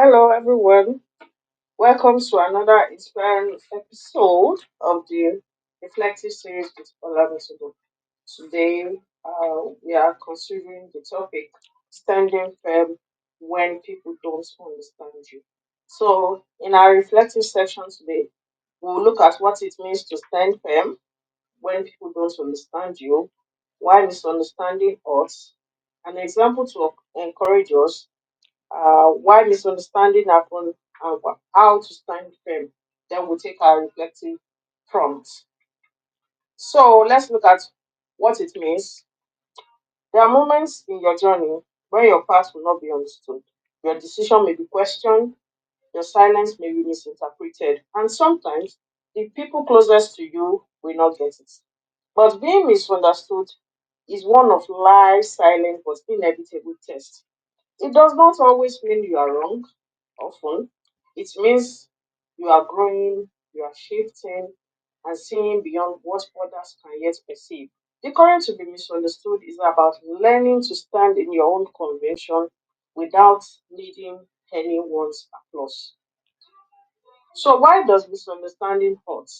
Hello, everyone. Welcome to another inspiring episode of the Reflective Series with Olamitundun. Today, we are considering the topic standing firm when people don't understand you. So, in our reflective section today, we'll look at what it means to stand firm when people don't understand you, why misunderstanding us, an example to encourage us, why misunderstanding happen, and how to stand firm. Then we'll take our reflective prompt. So let's look at what it means. There are moments in your journey where your path will not be understood. Your decision may be questioned, your silence may be misinterpreted, and sometimes the people closest to you will not get it. But being misunderstood is one of life's silent but inevitable tests. It does not always mean you are wrong, often. It means you are growing, you are shifting, and seeing beyond what others can yet perceive. The courage to be misunderstood is about learning to stand in your own convention without needing anyone's applause. So, why does misunderstanding hurt?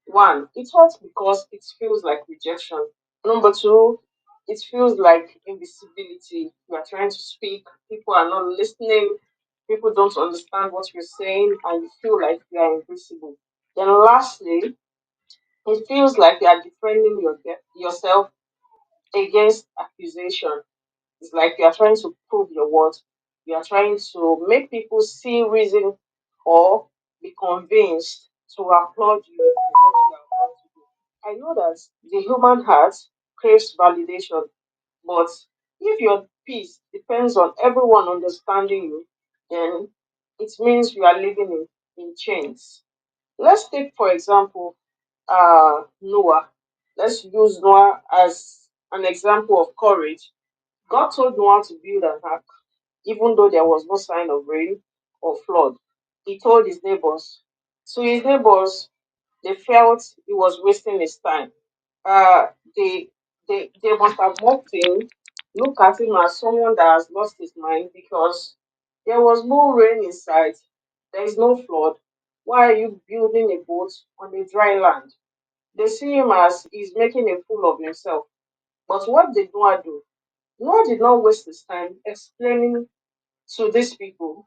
One, it hurts because it feels like rejection. Number two, it feels like invisibility. You are trying to speak, people are not listening, people don't understand what you're saying, and you feel like you are invisible. Then, lastly, it feels like you are defending yourself against accusation. It's like you are trying to prove your worth. You are trying to make people see reason or be convinced to applaud you for what you are about to do. I know that the human heart craves validation, but if your peace depends on everyone understanding you, then it means you are living in chains. Let's take, for example, Noah. Let's use Noah as an example of courage. God told Noah to build an ark, even though there was no sign of rain or flood. He told his neighbors. To his neighbors, they felt he was wasting his time. Uh, they, they must have mocked him, look at him as someone that has lost his mind because there was no rain in sight, there is no flood. Why are you building a boat on a dry land? They see him as he's making a fool of himself. But what did Noah do? Noah did not waste his time explaining to these people,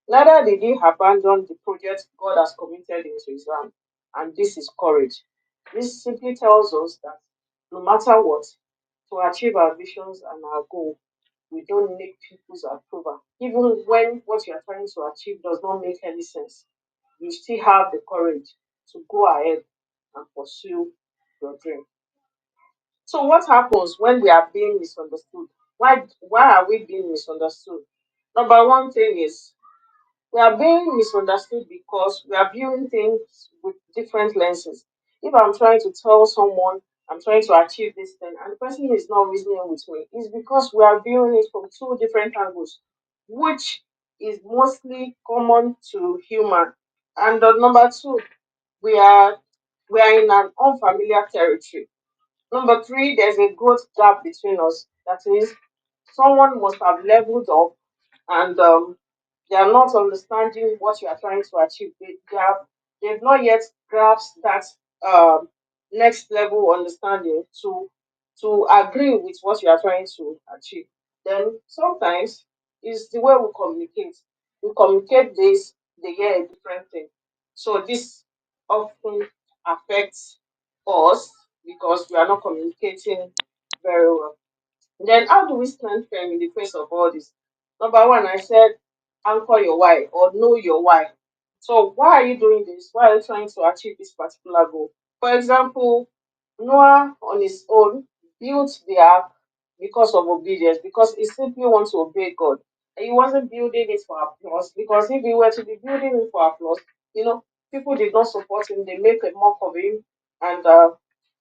neither did he abandon the project God has committed into his hand. And this is courage. This simply tells us that no matter what, to achieve our visions and our goal, we don't need people's approval. Even when what you are trying to achieve does not make any sense, you still have the courage to go ahead and pursue your dream. So what happens when we are being misunderstood? Why are we being misunderstood? Number one thing is we are being misunderstood because we are viewing things with different lenses. If I'm trying to tell someone I'm trying to achieve this thing and the person is not reasoning with me, it's because we are viewing it from two different angles, which is mostly common to human. And number two, we are we are in an unfamiliar territory. Number three, there's a growth gap between us. That is, someone must have leveled up and they are not understanding what you are trying to achieve. They've not yet grasped that um, next level understanding to agree with what you are trying to achieve. Then sometimes is the way we communicate. We communicate this, they hear a different thing. So this often affects us because we are not communicating very well. Then how do we stand firm in the face of all this? Number one, I said anchor your why or know your why. So why are you doing this? Why are you trying to achieve this particular goal? For example, Noah on his own built the ark because of obedience, because he simply wants to obey God. And he wasn't building it for applause, because if he were to be building it for applause, people did not support him, they make a mock of him, and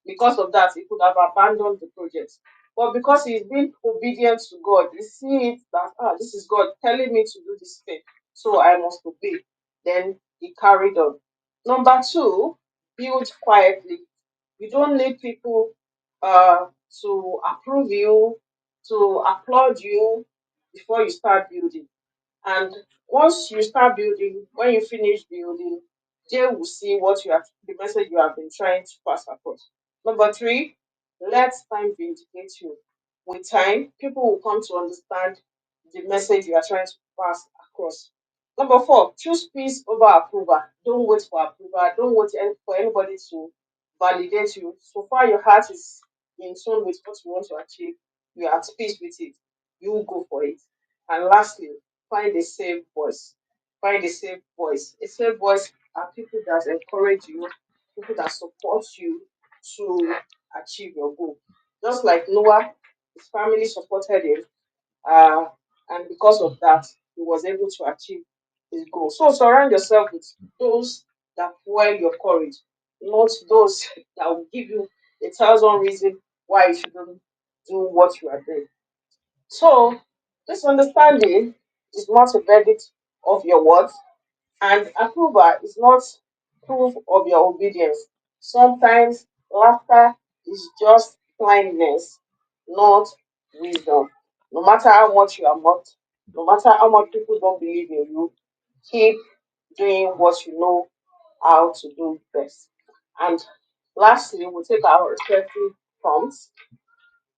because of that, he could have abandoned the project. But because he's been obedient to God, he see it that this is God telling me to do this thing, so I must obey. Then he carried on. Number two, build quietly. You don't need people uh, to approve you, to applaud you before you start building. And Once you start building, when you finish building, they will see what you have, the message you have been trying to pass across. Number three, let time vindicate you. With time, people will come to understand the message you are trying to pass across. Number four, choose peace over approval. Don't wait for approval. Don't wait for anybody to validate you. So far, your heart is in tune with what you want to achieve. You're at peace with it. You will go for it. And lastly, find a safe voice. Find a safe voice. A safe voice are people that encourage you, people that support you to achieve your goal. Just like Noah, his family supported him, uh, and because of that, he was able to achieve his goal. So surround yourself with those that fuel your courage, not those that will give you a thousand reasons why you shouldn't do what you are doing. So, this understanding is not a verdict of your words, and approval is not proof of your obedience. Sometimes laughter is just kindness, not wisdom. No matter how much you are mocked, no matter how much people don't believe in you, keep doing what you know how to do best. And lastly, we take our reflective prompts.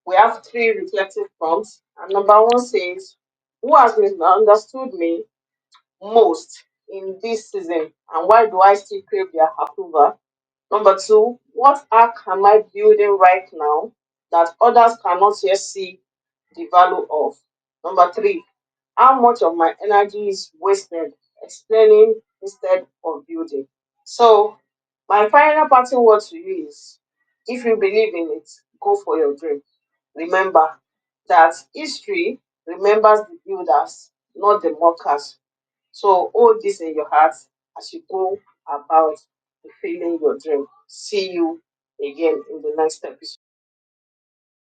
We have three reflective prompts. And number one says, who has misunderstood me most in this season, and why do I still crave their approval? Number two, what arc am I building right now that others cannot yet see the value of? Number three, how much of my energy is wasted explaining instead of building? So, my final parting word to you is, if you believe in it, go for your dream. Remember that history remembers the builders, not the mockers. So hold this in your heart as you go about fulfilling your dream. See you again in the next episode.